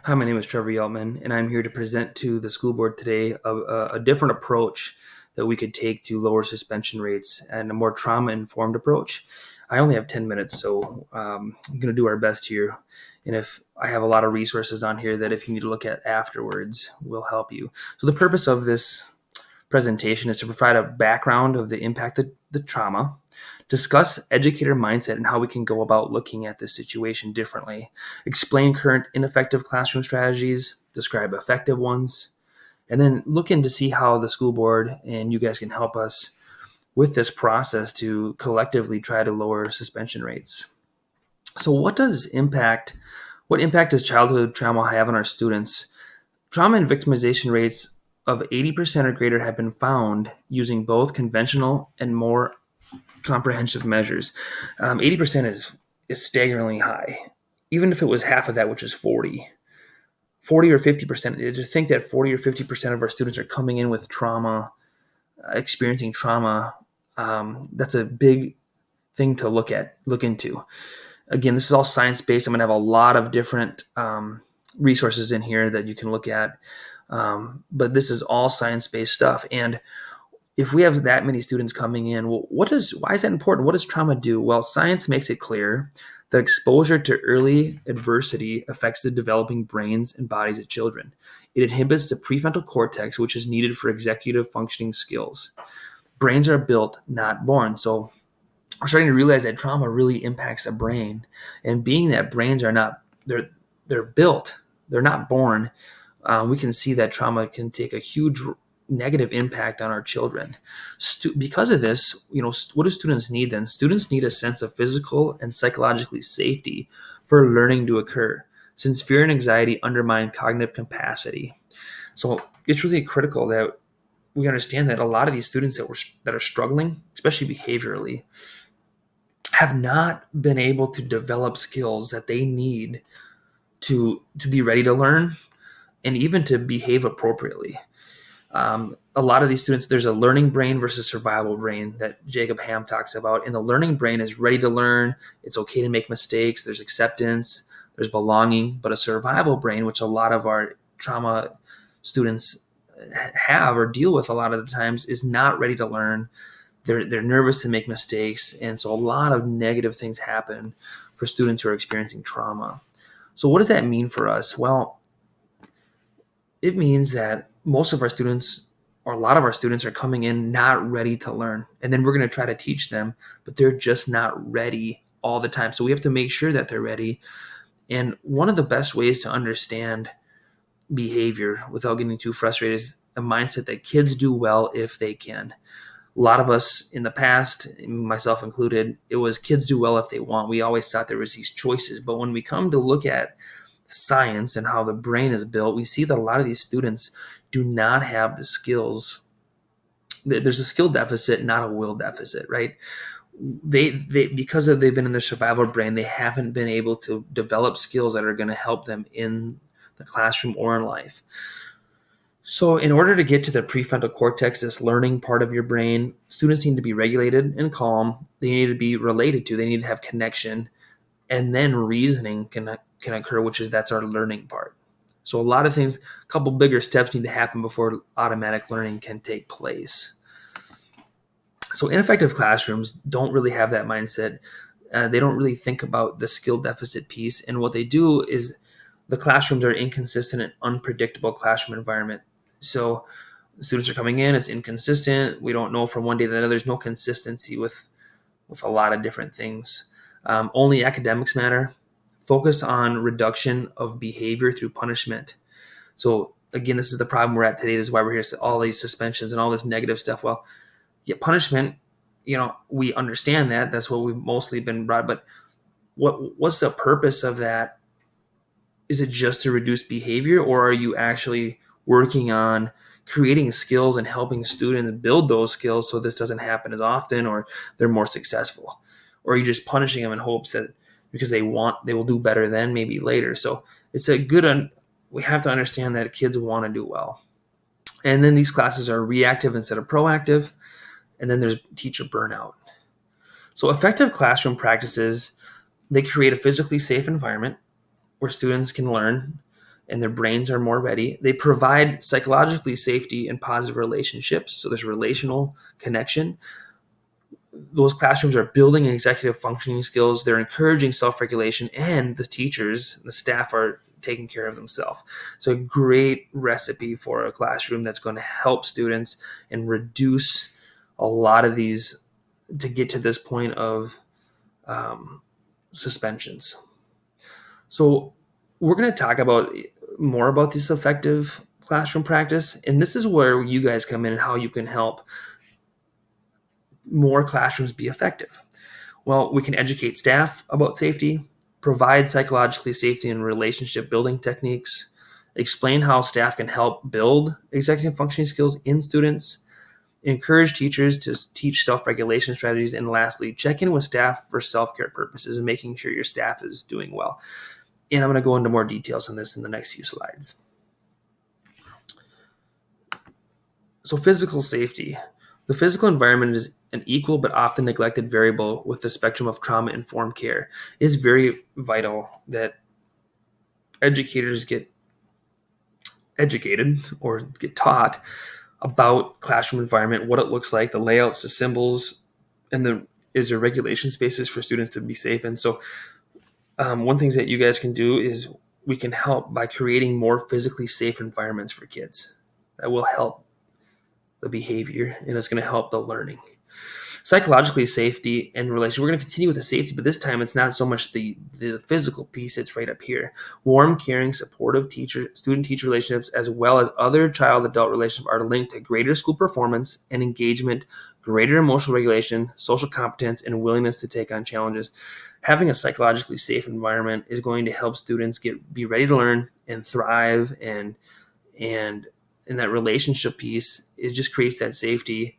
Hi, my name is Trevor Yeltman, and I'm here to present to the school board today a different approach that we could take to lower suspension rates and a more trauma-informed approach. I only have 10 minutes, so I'm going to do our best here. And if I have a lot of resources on here that if you need to look at afterwards, will help you. So the purpose of this presentation is to provide a background of the impact of the trauma, discuss educator mindset and how we can go about looking at this situation differently, explain current ineffective classroom strategies, describe effective ones, and then look in to see how the school board and you guys can help us with this process to collectively try to lower suspension rates. So what impact does childhood trauma have on our students? Trauma and victimization rates of 80% or greater have been found using both conventional and more comprehensive measures. 80% is staggeringly high. Even if it was half of that, which is 40 or 50%, to think that 40 or 50% of our students are coming in with trauma, experiencing trauma, that's a big thing to look into. Again, this is all science-based. I'm going to have a lot of different resources in here that you can look at. But this is all science-based stuff. And if we have that many students coming in, well, why is that important? What does trauma do? Well, science makes it clear that exposure to early adversity affects the developing brains and bodies of children. It inhibits the prefrontal cortex, which is needed for executive functioning skills. Brains are built, not born. So we're starting to realize that trauma really impacts the brain. And being that brains are not, they're built, they're not born, we can see that trauma can take a huge negative impact on our children. Because of this, what do students need then? Students need a sense of physical and psychologically safety for learning to occur, since fear and anxiety undermine cognitive capacity. So it's really critical that we understand that a lot of these students that are struggling, especially behaviorally, have not been able to develop skills that they need to be ready to learn and even to behave appropriately. A lot of these students, there's a learning brain versus survival brain that Jacob Ham talks about. And the learning brain is ready to learn. It's okay to make mistakes. There's acceptance. There's belonging. But a survival brain, which a lot of our trauma students have or deal with a lot of the times, is not ready to learn. They're nervous to make mistakes. And so a lot of negative things happen for students who are experiencing trauma. So what does that mean for us? Well, it means that most of our students, or a lot of our students, are coming in not ready to learn. And then we're going to try to teach them, but they're just not ready all the time. So we have to make sure that they're ready. And one of the best ways to understand behavior without getting too frustrated is a mindset that kids do well if they can. A lot of us in the past, myself included, it was kids do well if they want. We always thought there was these choices. But when we come to look at science and how the brain is built, we see that a lot of these students do not have the skills. There's a skill deficit, not a will deficit, right? They because they've been in the survival brain, they haven't been able to develop skills that are going to help them in the classroom or in life. So in order to get to the prefrontal cortex, this learning part of your brain, students need to be regulated and calm. They need to be related to, they need to have connection, and then reasoning can occur, that's our learning part. So a lot of things, a couple bigger steps need to happen before automatic learning can take place. So ineffective classrooms don't really have that mindset. They don't really think about the skill deficit piece. And what they do is the classrooms are inconsistent and unpredictable classroom environment. So students are coming in, it's inconsistent. We don't know from one day to another. There's no consistency with a lot of different things. Only academics matter. Focus on reduction of behavior through punishment. So again, this is the problem we're at today. This is why we're here. All these suspensions and all this negative stuff. Well, yeah, punishment, we understand that. That's what we've mostly been brought. But what's the purpose of that? Is it just to reduce behavior, or are you actually working on creating skills and helping students build those skills so this doesn't happen as often, or they're more successful? Or are you just punishing them in hopes that because they will do better then maybe later? So it's we have to understand that kids want to do well. And then these classes are reactive instead of proactive. And then there's teacher burnout. So effective classroom practices, they create a physically safe environment where students can learn and their brains are more ready. They provide psychologically safety and positive relationships. So there's relational connection. Those classrooms are building executive functioning skills. They're encouraging self-regulation, and the teachers, the staff are taking care of themselves. It's a great recipe for a classroom that's going to help students and reduce a lot of these to get to this point of suspensions. So we're going to talk about more about this effective classroom practice, and this is where you guys come in and how you can help more classrooms be effective. Well, we can educate staff about safety, provide psychologically safety and relationship building techniques, explain how staff can help build executive functioning skills in students, encourage teachers to teach self-regulation strategies, and lastly, check in with staff for self-care purposes and making sure your staff is doing well. And I'm going to go into more details on this in the next few slides. So physical safety. The physical environment is an equal but often neglected variable with the spectrum of trauma-informed care. It is very vital that educators get educated or get taught about classroom environment, what it looks like, the layouts, the symbols, and is there regulation spaces for students to be safe in. So one thing that you guys can do is we can help by creating more physically safe environments for kids. That will help the behavior, and it's going to help the learning. Psychologically, safety and relation. We're going to continue with the safety, but this time it's not so much the physical piece. It's right up here. Warm, caring, supportive student-teacher relationships, as well as other child-adult relationships, are linked to greater school performance and engagement, greater emotional regulation, social competence, and willingness to take on challenges. Having a psychologically safe environment is going to help students be ready to learn and thrive, and that relationship piece, it just creates that safety.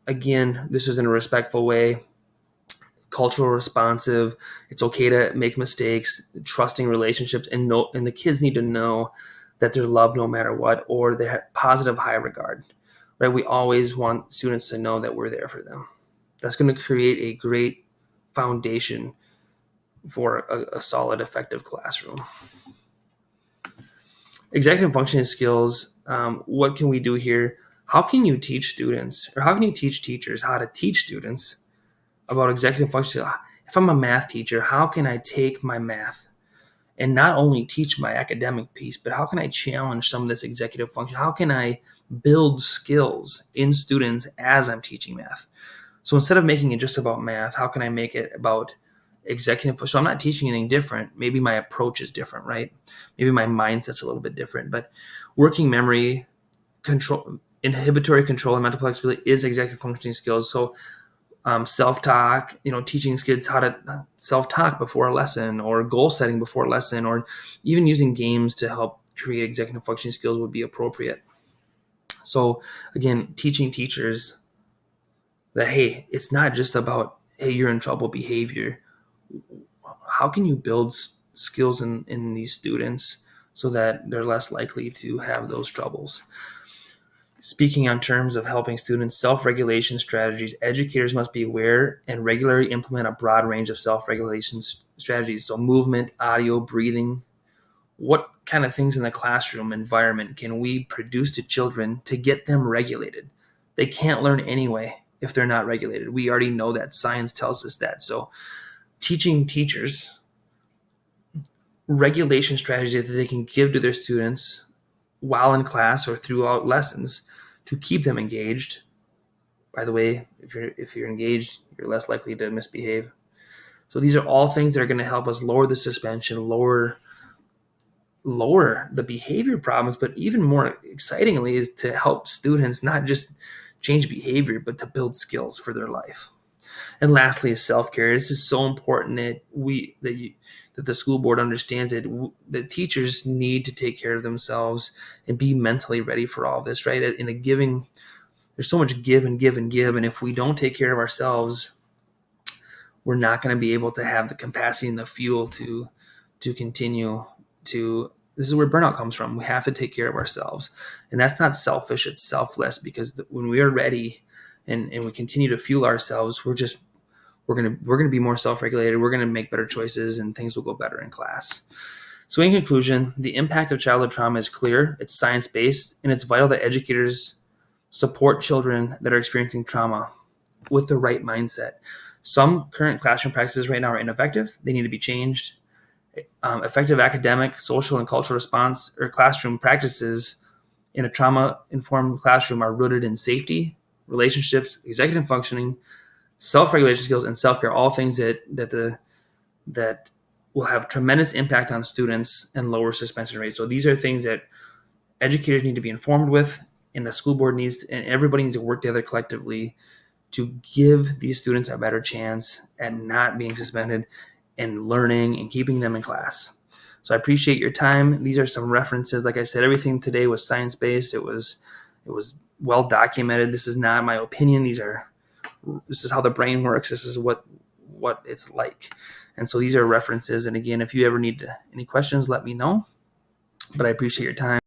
Again, this is in a respectful way, cultural responsive. It's okay to make mistakes, trusting relationships, and the kids need to know that they're loved no matter what, or they have positive high regard. Right? We always want students to know that we're there for them. That's going to create a great foundation for a solid, effective classroom. Executive functioning skills. What can we do here? How can you teach students, or how can you teach teachers how to teach students about executive functioning? If I'm a math teacher, how can I take my math and not only teach my academic piece, but how can I challenge some of this executive function? How can I build skills in students as I'm teaching math? So instead of making it just about math, how can I make it about executive? So I'm not teaching anything different. Maybe my approach is different, right? Maybe my mindset's a little bit different, but working memory, control, inhibitory control, and mental flexibility is executive functioning skills. So self-talk, teaching kids how to self-talk before a lesson, or goal setting before a lesson, or even using games to help create executive functioning skills would be appropriate. So again, teaching teachers that, hey, it's not just about, hey, you're in trouble behavior. How can you build skills in these students so that they're less likely to have those troubles? Speaking on terms of helping students, self-regulation strategies, educators must be aware and regularly implement a broad range of self-regulation strategies. So movement, audio, breathing. What kind of things in the classroom environment can we produce to children to get them regulated? They can't learn anyway if they're not regulated. We already know that. Science tells us that. So teaching teachers regulation strategies that they can give to their students while in class or throughout lessons to keep them engaged. By the way, if you're engaged, you're less likely to misbehave. So these are all things that are going to help us lower the suspension, lower the behavior problems, but even more excitingly is to help students not just change behavior, but to build skills for their life. And lastly is self-care. This is so important that the school board understands that teachers need to take care of themselves and be mentally ready for all this, right? There's so much give and give and give. And if we don't take care of ourselves, we're not going to be able to have the capacity and the fuel to continue to. This is where burnout comes from. We have to take care of ourselves. And that's not selfish, it's selfless, because when we are ready and we continue to fuel ourselves, we're going to be more self-regulated. We're going to make better choices, and things will go better in class. So in conclusion, the impact of childhood trauma is clear, it's science-based, and it's vital that educators support children that are experiencing trauma with the right mindset. Some current classroom practices right now are ineffective. They need to be changed. Effective academic, social, and cultural response or classroom practices in a trauma-informed classroom are rooted in safety, relationships, executive functioning, self-regulation skills, and self-care. All things that will have tremendous impact on students and lower suspension rates. So these are things that educators need to be informed with, and the school board needs and everybody needs to work together collectively to give these students a better chance at not being suspended and learning and keeping them in class. So I appreciate your time. These are some references. Like I said, everything today was science-based. It was well documented. This is not my opinion. This is how the brain works. This is what it's like. And so these are references. And again, if you ever need any questions, let me know. But I appreciate your time.